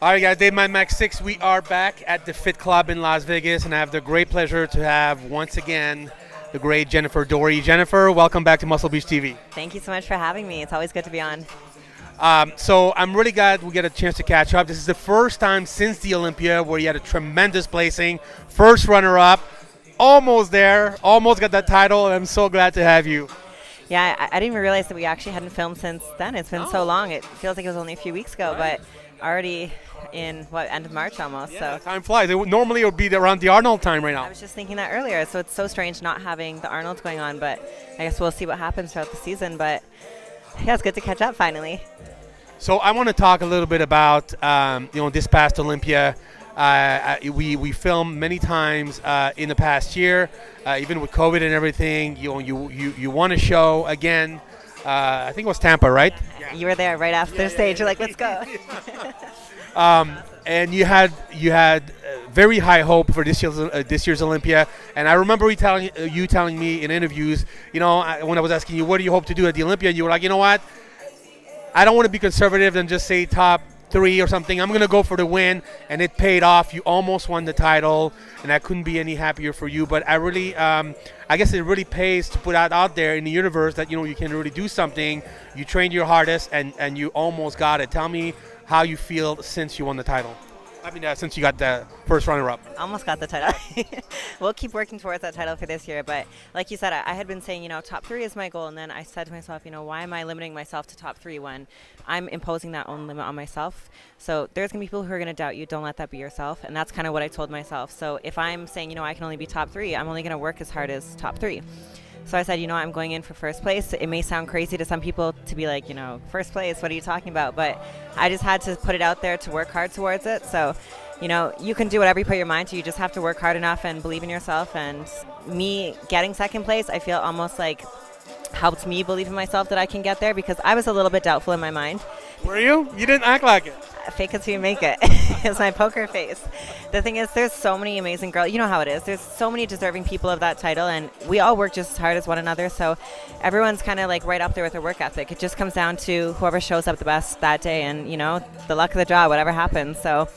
All right, guys, Dave My Max 6. We are back at the Fit Club in Las Vegas, and I have the great pleasure to have, once again, the great Dorie. Jennifer, welcome back to Muscle Beach TV. Thank you so much for having me. It's always good to be on. So I'm really glad we get a chance to catch up. This is the first time since the Olympia where you had a tremendous placing, first runner-up, almost there, almost got that title, and I'm so glad to have you. Yeah, I didn't even realize that we actually hadn't filmed since then. It's been so long. It feels like it was only a few weeks ago, Right. but already in, end of March almost. Yeah, So time flies. Normally it would be around the Arnold time right now. I was just thinking that earlier. So it's so strange not having the Arnold's going on, but I guess we'll see what happens throughout the season. But yeah, it's good to catch up finally. So I want to talk a little bit about this past Olympia. We filmed many times in the past year, even with COVID and everything. You won a show again. I think it was Tampa, right? You were there right after the stage. You're like, let's go. And you had very high hope for this year's Olympia. And I remember you telling me in interviews, when I was asking you, what do you hope to do at the Olympia? And you were like, you know what? I don't want to be conservative and just say top 3 or something. I'm going to go for the win, and it paid off. You almost won the title, and I couldn't be any happier for you. But I really, I guess it really pays to put out there in the universe that, you can really do something. You trained your hardest, and you almost got it. Tell me how you feel since you won the title. I mean, since you got the first runner-up. Almost got the title. We'll keep working towards that title for this year. But like you said, I had been saying, top 3 is my goal. And then I said to myself, why am I limiting myself to top 3 when I'm imposing that own limit on myself? So there's going to be people who are going to doubt you. Don't let that be yourself. And that's kind of what I told myself. So if I'm saying, I can only be top 3, I'm only going to work as hard as top 3. So I said, I'm going in for first place. It may sound crazy to some people to be like, first place, what are you talking about? But I just had to put it out there to work hard towards it. So, you can do whatever you put your mind to. You just have to work hard enough and believe in yourself. And me getting second place, I feel almost like helped me believe in myself that I can get there, because I was a little bit doubtful in my mind. Were you? You didn't act like it. Fake it till you make it. It's my poker face. The thing is, there's so many amazing girls. You know how it is. There's so many deserving people of that title, and we all work just as hard as one another. So everyone's kind of like right up there with their work ethic. It just comes down to whoever shows up the best that day, and the luck of the draw, whatever happens. So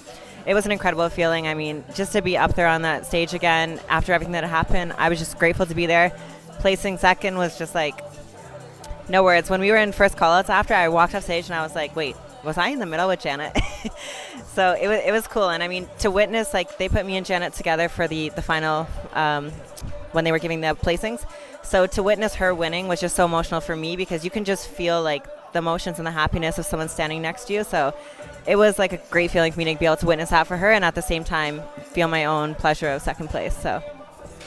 it was an incredible feeling. I mean, just to be up there on that stage again after everything that had happened, I was just grateful to be there. Placing second was just like no words. When we were in first call-outs after, I walked off stage and I was like, wait, was I in the middle with Janet? So it was cool. And I mean, to witness, like, they put me and Janet together for the final when they were giving the placings. So to witness her winning was just so emotional for me, because you can just feel like the emotions and the happiness of someone standing next to you. So it was like a great feeling for me to be able to witness that for her, and at the same time feel my own pleasure of second place. So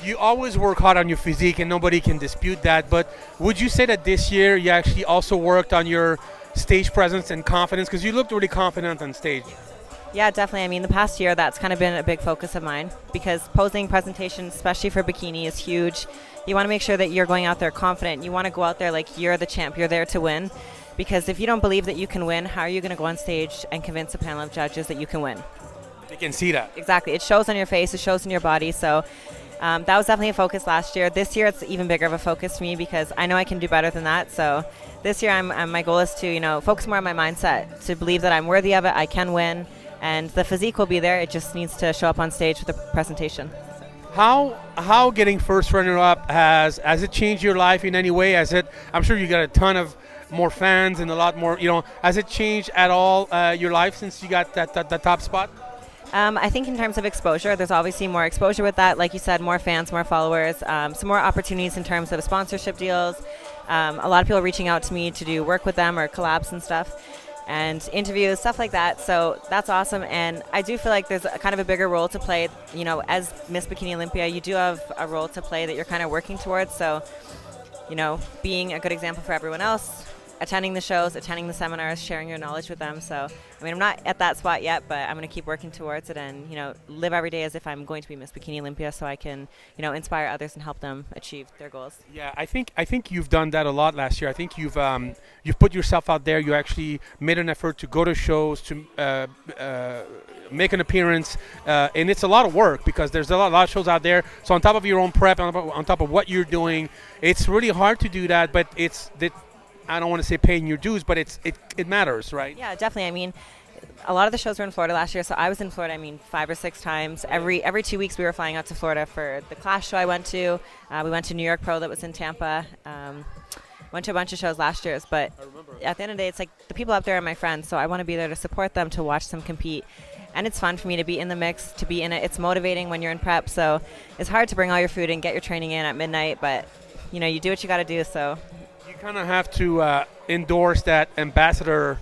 you always work hard on your physique, and nobody can dispute that. But would you say that this year you actually also worked on your stage presence and confidence? Because you looked really confident on stage. yeah, definitely. I mean, the past year, that's kind of been a big focus of mine, because posing presentation, especially for bikini, is huge. You want to make sure that you're going out there confident. You want to go out there like you're the champ. You're there to win. Because if you don't believe that you can win, how are you going to go on stage and convince a panel of judges that you can win? They can see that. Exactly. It shows on your face. It shows in your body. So that was definitely a focus last year. This year, it's even bigger of a focus for me, because I know I can do better than that. So this year, my goal is to, focus more on my mindset, to believe that I'm worthy of it, I can win, and the physique will be there. It just needs to show up on stage with the presentation. How getting first runner-up has it changed your life in any way? I'm sure you got a ton of more fans and a lot more, has it changed at all your life since you got that top spot? I think in terms of exposure, there's obviously more exposure with that. Like you said, more fans, more followers, some more opportunities in terms of sponsorship deals. A lot of people reaching out to me to do work with them or collabs and stuff, and interviews, stuff like that. So that's awesome. And I do feel like there's a kind of a bigger role to play. As Miss Bikini Olympia, you do have a role to play that you're kind of working towards. So, being a good example for everyone else, attending the shows, attending the seminars, sharing your knowledge with them. So, I'm not at that spot yet, but I'm going to keep working towards it and, live every day as if I'm going to be Miss Bikini Olympia, so I can, inspire others and help them achieve their goals. Yeah, I think you've done that a lot last year. I think you've put yourself out there. You actually made an effort to go to shows, to make an appearance, and it's a lot of work, because there's a lot of shows out there. So on top of your own prep, on top of what you're doing, it's really hard to do that, but I don't want to say paying your dues, but it matters, right? Yeah, definitely. a lot of the shows were in Florida last year, so I was in Florida, 5 or 6 times. Every 2 weeks we were flying out to Florida for the class show I went to. We went to New York Pro that was in Tampa. Went to a bunch of shows last year, but at the end of the day, it's like the people up there are my friends, so I want to be there to support them, to watch them compete. And it's fun for me to be in the mix, to be in it. It's motivating when you're in prep, so it's hard to bring all your food and get your training in at midnight, but you do what you got to do. So you kind of have to endorse that ambassador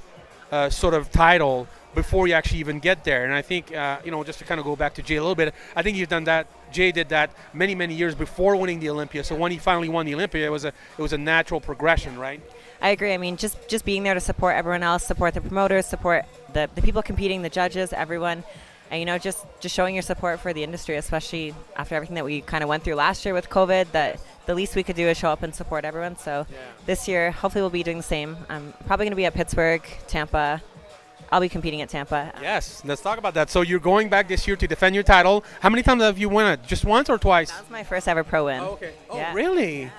sort of title before you actually even get there. And I think, just to kind of go back to Jay a little bit, I think you've done that. Jay did that many, many years before winning the Olympia. So when he finally won the Olympia, it was a natural progression, right? I agree. Just being there to support everyone else, support the promoters, support the people competing, the judges, everyone. And, just showing your support for the industry, especially after everything that we kind of went through last year with COVID, that the least we could do is show up and support everyone. So this year, hopefully we'll be doing the same. I'm probably going to be at Pittsburgh, Tampa. I'll be competing at Tampa. Yes, let's talk about that. So you're going back this year to defend your title. How many times have you won it? Just once or twice? That was my first ever pro win. Oh, okay. Oh, yeah. really? Yeah.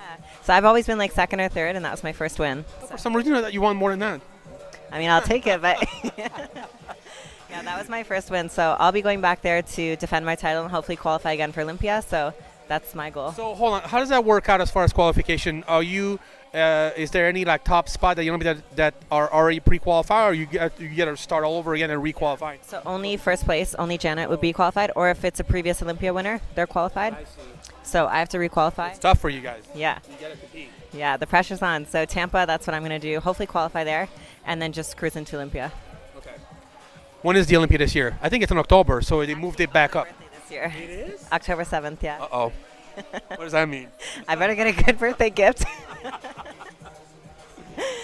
So I've always been like second or third, and that was my first win. For some reason, I thought you won more than that. I'll take it, but yeah, that was my first win. So I'll be going back there to defend my title and hopefully qualify again for Olympia. So that's my goal. So hold on, how does that work out as far as qualification? Are you? Is there any top spot that are already pre-qualified, or you get to start all over again and re-qualify? So only first place, only Janet would be qualified, or if it's a previous Olympia winner, they're qualified. I see. So I have to re-qualify. It's tough for you guys. Yeah. You got to compete. Yeah, the pressure's on. So Tampa, that's what I'm going to do. Hopefully qualify there, and then just cruise into Olympia. Okay. When is the Olympia this year? I think it's in October, so they moved it back up. My birthday this year. It is? October 7th, yeah. Uh-oh. What does that mean? I better get a good birthday gift.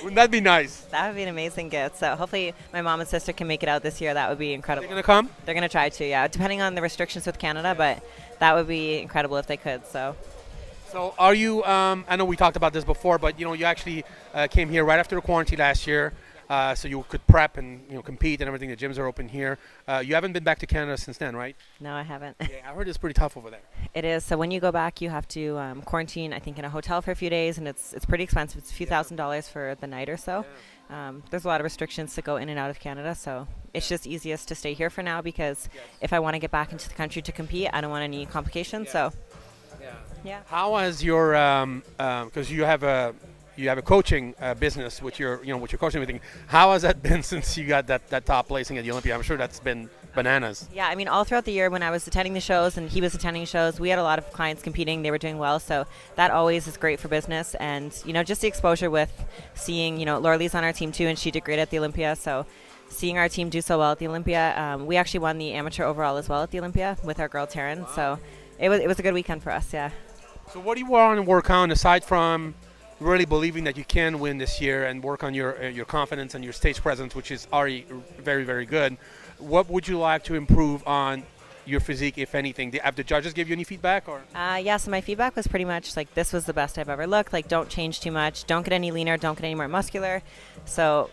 Wouldn't that be nice? That would be an amazing gift. So hopefully my mom and sister can make it out this year. That would be incredible. They're going to come? They're going to try to, yeah. Depending on the restrictions with Canada, but that would be incredible if they could. So are you, I know we talked about this before, but, you actually came here right after the quarantine last year. So you could prep and compete and everything. The gyms are open here. You haven't been back to Canada since then, right? No, I haven't. Yeah, I heard it's pretty tough over there. It is. So when you go back, you have to quarantine, I think, in a hotel for a few days, and it's pretty expensive. It's a few $1,000s for the night or so. Yeah. There's a lot of restrictions to go in and out of Canada, so it's just easiest to stay here for now because if I want to get back into the country to compete, I don't want any complications. So yeah. How has your because you have a coaching business with your with your coaching and everything. How has that been since you got that top placing at the Olympia? I'm sure that's been bananas. Yeah, all throughout the year when I was attending the shows and he was attending shows, we had a lot of clients competing. They were doing well, so that always is great for business. And just the exposure with seeing Laurelie's on our team too, and she did great at the Olympia. So seeing our team do so well at the Olympia, we actually won the amateur overall as well at the Olympia with our girl Taryn. Wow. So it was a good weekend for us. Yeah. So what do you want to work on aside from really believing that you can win this year and work on your confidence and your stage presence, which is already very, very good? What would you like to improve on your physique, if anything? Have the judges give you any feedback? Or yeah, so my feedback was pretty much like this was the best I've ever looked. Like, don't change too much, don't get any leaner, don't get any more muscular. So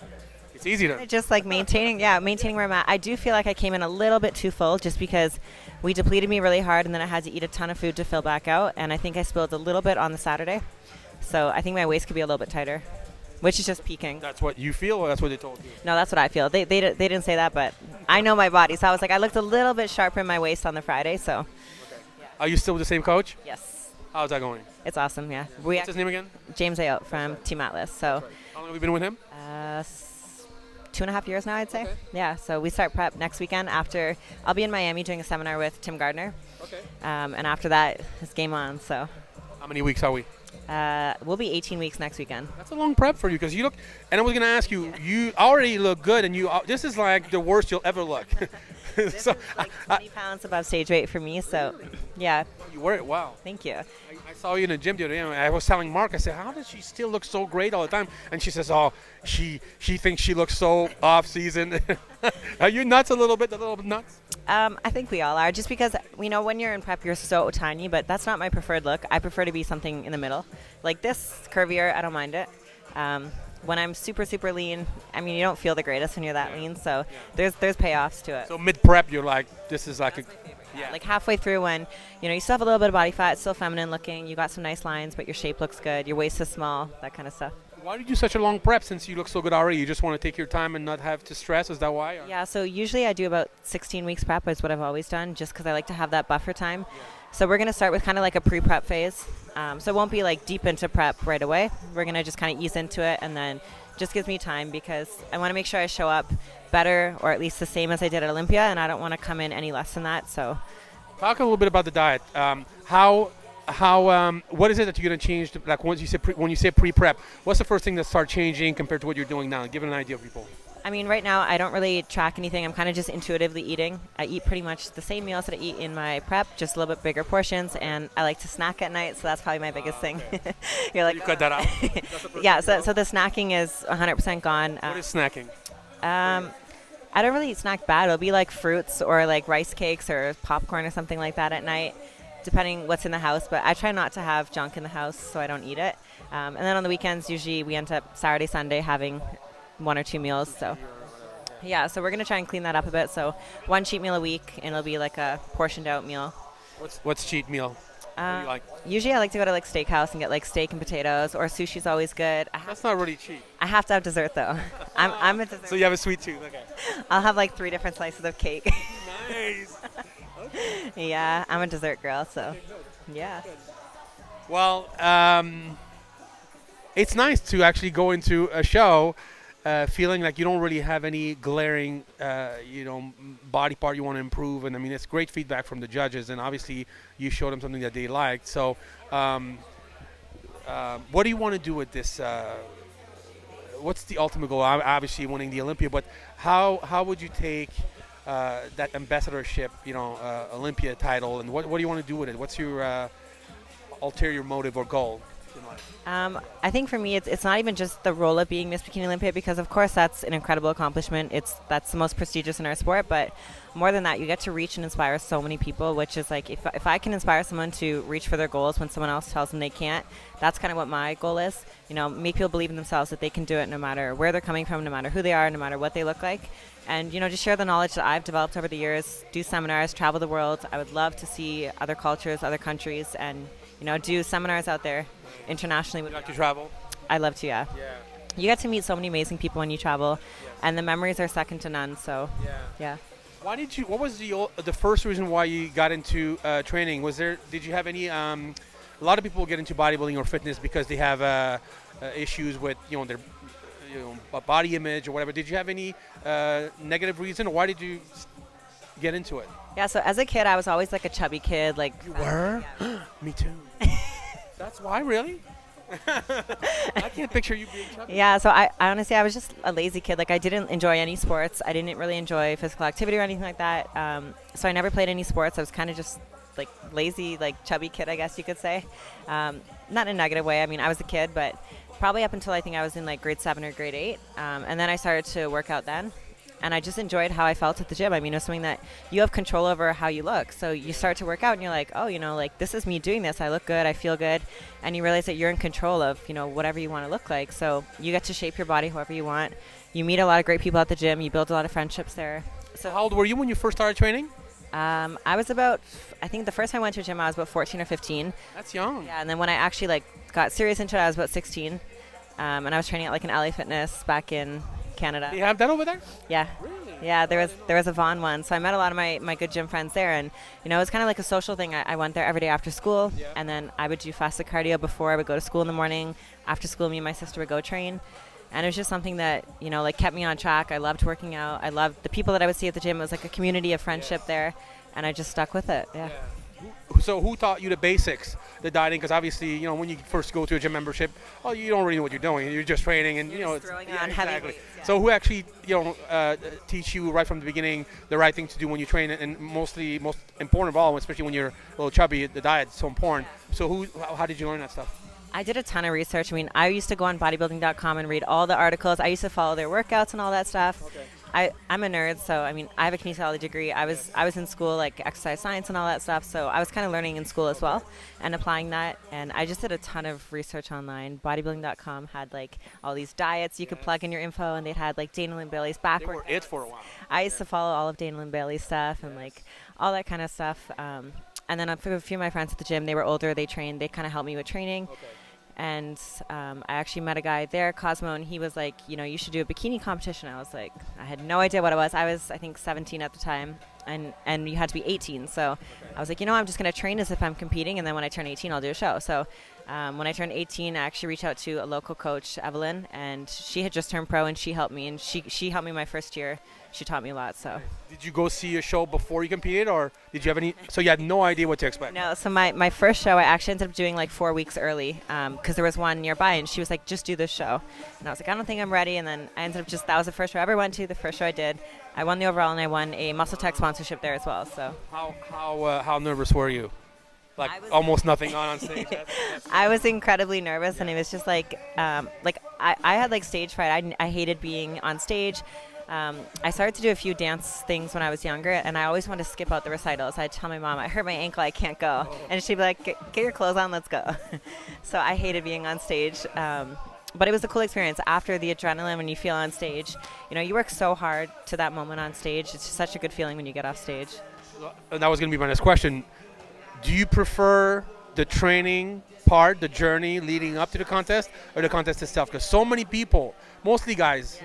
it's easy to just maintaining where I'm at. I do feel like I came in a little bit too full just because we depleted me really hard, and then I had to eat a ton of food to fill back out, and I think I spilled a little bit on the Saturday. So I think my waist could be a little bit tighter, which is just peaking. That's what you feel, or that's what they told you? No, that's what I feel. They didn't say that, but I know my body. So I was like, I looked a little bit sharper in my waist on the Friday. So. Okay. Yeah. Are you still with the same coach? Yes. How's that going? It's awesome, yeah. What's his name again? James Ayotte from Team Atlas. So. How long have you been with him? 2.5 years now, I'd say. Okay. Yeah, so we start prep next weekend after. I'll be in Miami doing a seminar with Tim Gardner. Okay. And after that, it's game on, so. How many weeks are we? We'll be 18 weeks next weekend. That's a long prep for you because you look, and I was going to ask you, you already look good, and this is like the worst you'll ever look. This is like 20 pounds above stage weight for me, so yeah. You wear it well. Thank you. I saw you in the gym the other day, and I was telling Mark, I said, how does she still look so great all the time? And she says, oh, she thinks she looks so off-season. Are you nuts a little bit nuts? I think we all are, just because, when you're in prep, you're so tiny, but that's not my preferred look. I prefer to be something in the middle. Like this, curvier, I don't mind it. When I'm super, super lean, you don't feel the greatest when you're that lean, so there's payoffs to it. So mid-prep, you're like, this is like like halfway through when, you still have a little bit of body fat, it's still feminine looking, you got some nice lines, but your shape looks good, your waist is small, that kind of stuff. Why do you do such a long prep since you look so good already? You just want to take your time and not have to stress? Is that why? Or? Yeah, so usually I do about 16 weeks prep is what I've always done, just because I like to have that buffer time. So we're going to start with kind of like a pre-prep phase. So it won't be like deep into prep right away. We're going to just kind of ease into it, and then just gives me time because I want to make sure I show up better or at least the same as I did at Olympia, and I don't want to come in any less than that. So talk a little bit about the diet. What is it that you're going to change? Like once you say when you say pre-prep, what's the first thing that start changing compared to what you're doing now? Give it an idea of people. I mean, right now I don't really track anything. I'm kind of just intuitively eating. I eat pretty much the same meals that I eat in my prep, just a little bit bigger portions, and I like to snack at night, so that's probably my biggest thing. Okay. You're like, you cut that out. Yeah, so the snacking is 100% gone. What is snacking? I don't really eat snack bad. It'll be like fruits or like rice cakes or popcorn or something like that at night, depending what's in the house. But I try not to have junk in the house so I don't eat it. And then on the weekends, usually we end up Saturday, Sunday having 1 or 2 meals. So yeah, so we're going to try and clean that up a bit. So 1 cheat meal a week, and it'll be like a portioned out meal. What's cheat meal? What do you like? Usually I like to go to like steakhouse and get like steak and potatoes, or sushi's always good. That's not really cheap. I have to have dessert though. I'm a dessert. So you have a sweet tooth, okay. I'll have like 3 different slices of cake. Nice. Okay. Yeah, I'm a dessert girl, so yeah. Well, it's nice to actually go into a show feeling like you don't really have any glaring, body part you want to improve. And I mean, it's great feedback from the judges, and obviously you showed them something that they liked. So what do you want to do with this? What's the ultimate goal? Obviously winning the Olympia, but how would you take that ambassadorship, Olympia title, and what do you want to do with it? What's your ulterior motive or goal in life? I think for me, it's not even just the role of being Miss Bikini Olympia, because of course that's an incredible accomplishment. That's the most prestigious in our sport, but more than that, you get to reach and inspire so many people, which is like if I can inspire someone to reach for their goals when someone else tells them they can't, that's kind of what my goal is. Make people believe in themselves that they can do it no matter where they're coming from, no matter who they are, no matter what they look like. And, just share the knowledge that I've developed over the years, do seminars, travel the world. I would love to see other cultures, other countries, and, do seminars out there internationally. Would you like to travel? I love to, yeah. Yeah. You get to meet so many amazing people when you travel, Yes. and the memories are second to none, so, Yeah. yeah. What was the first reason why you got into training? Did you have any, a lot of people get into bodybuilding or fitness because they have issues with, their body image or whatever. Did you have any negative reason, or why did you get into it? Yeah, so as a kid, I was always like a chubby kid. Like You were? Yeah. Me too. That's why, really? I can't picture you being chubby. Yeah, so I honestly, I was just a lazy kid. Like, I didn't enjoy any sports. I didn't really enjoy physical activity or anything like that. So I never played any sports. I was kind of just like lazy, like chubby kid, I guess you could say. Not in a negative way. I mean, I was a kid, but probably up until I think I was in like grade 7 or grade 8. And then I started to work out then. And I just enjoyed how I felt at the gym. I mean, it was something that you have control over how you look. So you start to work out and you're like, oh, like this is me doing this. I look good. I feel good. And you realize that you're in control of, whatever you want to look like. So you get to shape your body however you want. You meet a lot of great people at the gym. You build a lot of friendships there. So how old were you when you first started training? I was I think the first time I went to a gym, I was about 14 or 15. That's young. Yeah, and then when I actually got serious into it, I was about 16. And I was training at an LA Fitness back in Canada. Do you have that over there? Yeah. Really? Yeah, there was a Vaughan one. So I met a lot of my good gym friends there, and it was kind of like a social thing. I went there every day after school, and then I would do fasted cardio before I would go to school in the morning. After school, me and my sister would go train. And it was just something that, kept me on track. I loved working out. I loved the people that I would see at the gym. It was like a community of friendship there, and I just stuck with it. Yeah. So who taught you the basics, the dieting? Because obviously, when you first go to a gym membership, you don't really know what you're doing. You're just training, and You're just throwing on heavy weights, yeah. So who actually, teach you right from the beginning the right thing to do when you train, and most important of all, especially when you're a little chubby, the diet's so important. So how did you learn that stuff? I did a ton of research. I mean, I used to go on bodybuilding.com and read all the articles. I used to follow their workouts and all that stuff. Okay. I'm a nerd, so I mean, I have a kinesiology degree. I was in school, like exercise science and all that stuff, so I was kind of learning in school as well and applying that. And I just did a ton of research online. Bodybuilding.com had all these diets you could plug in your info, and they'd had Dana Lynn Bailey's back They were workouts. it for a while. I used to follow all of Dana Lynn Bailey's stuff and all that kind of stuff. And then a few of my friends at the gym, they were older, they trained, they kind of helped me with training. Okay. and I actually met a guy there, Cosmo, and he was like, you should do a bikini competition. I was like, I had no idea what it was. I was, I think, 17 at the time, and you had to be 18. So I was like, I'm just going to train as if I'm competing, and then when I turn 18, I'll do a show. So when I turned 18, I actually reached out to a local coach, Evelyn, and she had just turned pro, and she helped me, and she helped me my first year. She taught me a lot. So did you go see a show before you competed, or did you have any? So you had no idea what to expect? No. So my first show, I actually ended up doing like 4 weeks early because there was one nearby, and she was like, just do this show. And I was like, I don't think I'm ready. And then I ended up that was the first show I ever went to, the first show I did. I won the overall, and I won a Muscle Tech sponsorship there as well. So how nervous were you? Like almost nothing on stage. I was incredibly nervous, and it was just like I had like stage fright. I hated being on stage. I started to do a few dance things when I was younger, and I always wanted to skip out the recitals. I'd tell my mom, I hurt my ankle, I can't go. And she'd be like, get your clothes on, let's go. So I hated being on stage. But it was a cool experience. After the adrenaline, when you feel on stage, you work so hard to that moment on stage. It's just such a good feeling when you get off stage. And that was going to be my next question. Do you prefer the training part, the journey leading up to the contest, or the contest itself? Because so many people, mostly guys,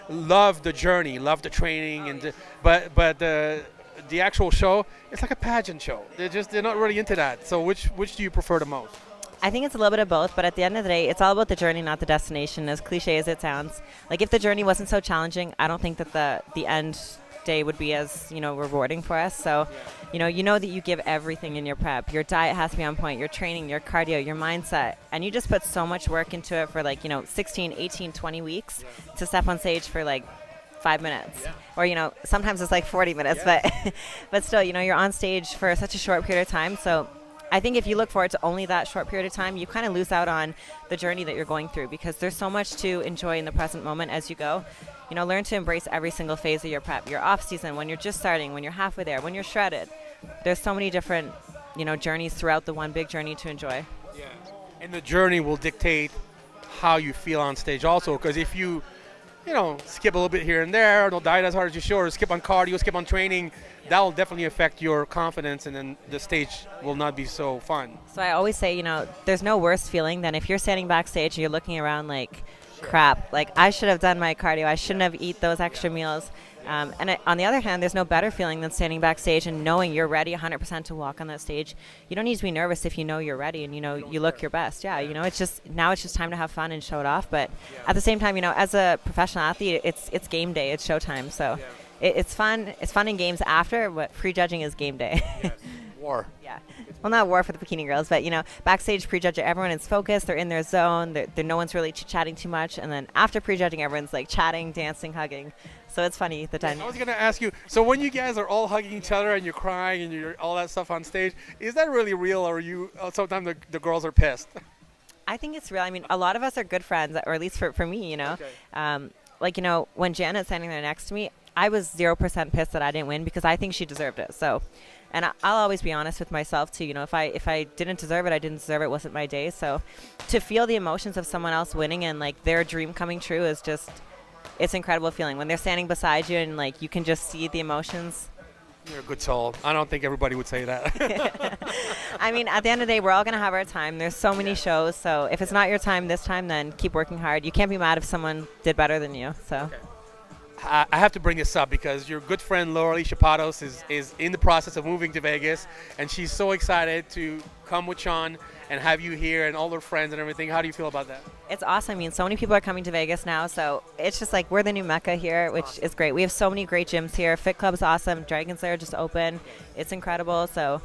love the journey, love the training, but the actual show, it's like a pageant show. They're not really into that. So which do you prefer the most? I think it's a little bit of both, but at the end of the day, it's all about the journey, not the destination, as cliche as it sounds. Like, if the journey wasn't so challenging, I don't think that the end day would be as, rewarding for us. So, you know that you give everything in your prep. Your diet has to be on point, your training, your cardio, your mindset, and you just put so much work into it for 16, 18, 20 weeks to step on stage for 5 minutes. Or, sometimes it's 40 minutes, but still, you're on stage for such a short period of time. So I think if you look forward to only that short period of time, you kind of lose out on the journey that you're going through, because there's so much to enjoy in the present moment as you go. Learn to embrace every single phase of your prep, your off season, when you're just starting, when you're halfway there, when you're shredded. There's so many different, journeys throughout the one big journey to enjoy. Yeah, and the journey will dictate how you feel on stage also, because if you skip a little bit here and there, don't diet as hard as you should, or skip on cardio, skip on training, that will definitely affect your confidence, and then the stage will not be so fun. So I always say, there's no worse feeling than if you're standing backstage and you're looking around like, crap, I should have done my cardio, I shouldn't have eaten those extra meals. On the other hand, there's no better feeling than standing backstage and knowing you're ready 100% to walk on that stage. You don't need to be nervous if you know you're ready and you look your best. Yeah, it's just time to have fun and show it off. But at the same time, as a professional athlete, it's game day, it's showtime. So it's fun. It's fun in games after, but prejudging is game day. Yes. War. Yeah. Well, not war for the bikini girls, but backstage prejudging, everyone is focused. They're in their zone. No one's really chatting too much. And then after prejudging, everyone's chatting, dancing, hugging. So it's funny, the dynamic. I was gonna ask you. So when you guys are all hugging each other and you're crying and you're all that stuff on stage, is that really real, or sometimes the girls are pissed? I think it's real. I mean, a lot of us are good friends, or at least for me. Okay. When Janet's standing there next to me, I was 0% pissed that I didn't win, because I think she deserved it. So. And I'll always be honest with myself too. If I didn't deserve it, I didn't deserve it. It wasn't my day. So to feel the emotions of someone else winning and their dream coming true is just, it's an incredible feeling when they're standing beside you and you can just see the emotions. You're a good soul. I don't think everybody would say that. I mean, at the end of the day, we're all going to have our time. There's so many shows. So if it's not your time this time, then keep working hard. You can't be mad if someone did better than you. So. Okay. I have to bring this up because your good friend Laura Chapados is in the process of moving to Vegas, and she's so excited to come with Sean and have you here and all her friends and everything. How do you feel about that? It's awesome. I mean, so many people are coming to Vegas now, so it's just we're the new Mecca here, which is great. We have so many great gyms here. Fit Club's awesome. Dragon's Lair just open. It's incredible. So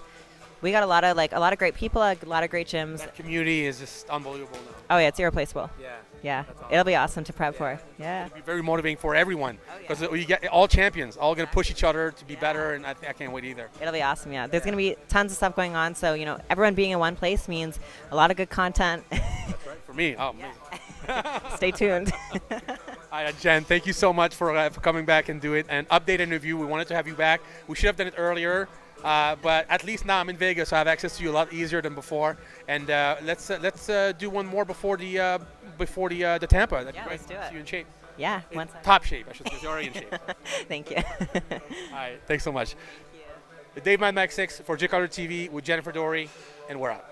we got a lot of great people, a lot of great gyms. That community is just unbelievable now. Oh yeah, it's irreplaceable. Yeah. Yeah, awesome. It'll be awesome to prep for. Yeah. It'll be very motivating for everyone, because you get all champions, all going to push each other to be better, and I can't wait either. It'll be awesome, yeah. There's going to be tons of stuff going on, so, everyone being in one place means a lot of good content. That's right, for me. Oh, yeah. Stay tuned. All right, Jenn, thank you so much for coming back and do it. And update interview, we wanted to have you back. We should have done it earlier. But at least now I'm in Vegas, so I have access to you a lot easier than before. And let's do one more before the Tampa. Yeah, let's do it. See you in shape. Yeah, top shape, I should say. You're already in shape. Thank you. All right, thanks so much. Thank you. Dave Mad Max 6 for J Carter TV with Jennifer Dorie, and we're out.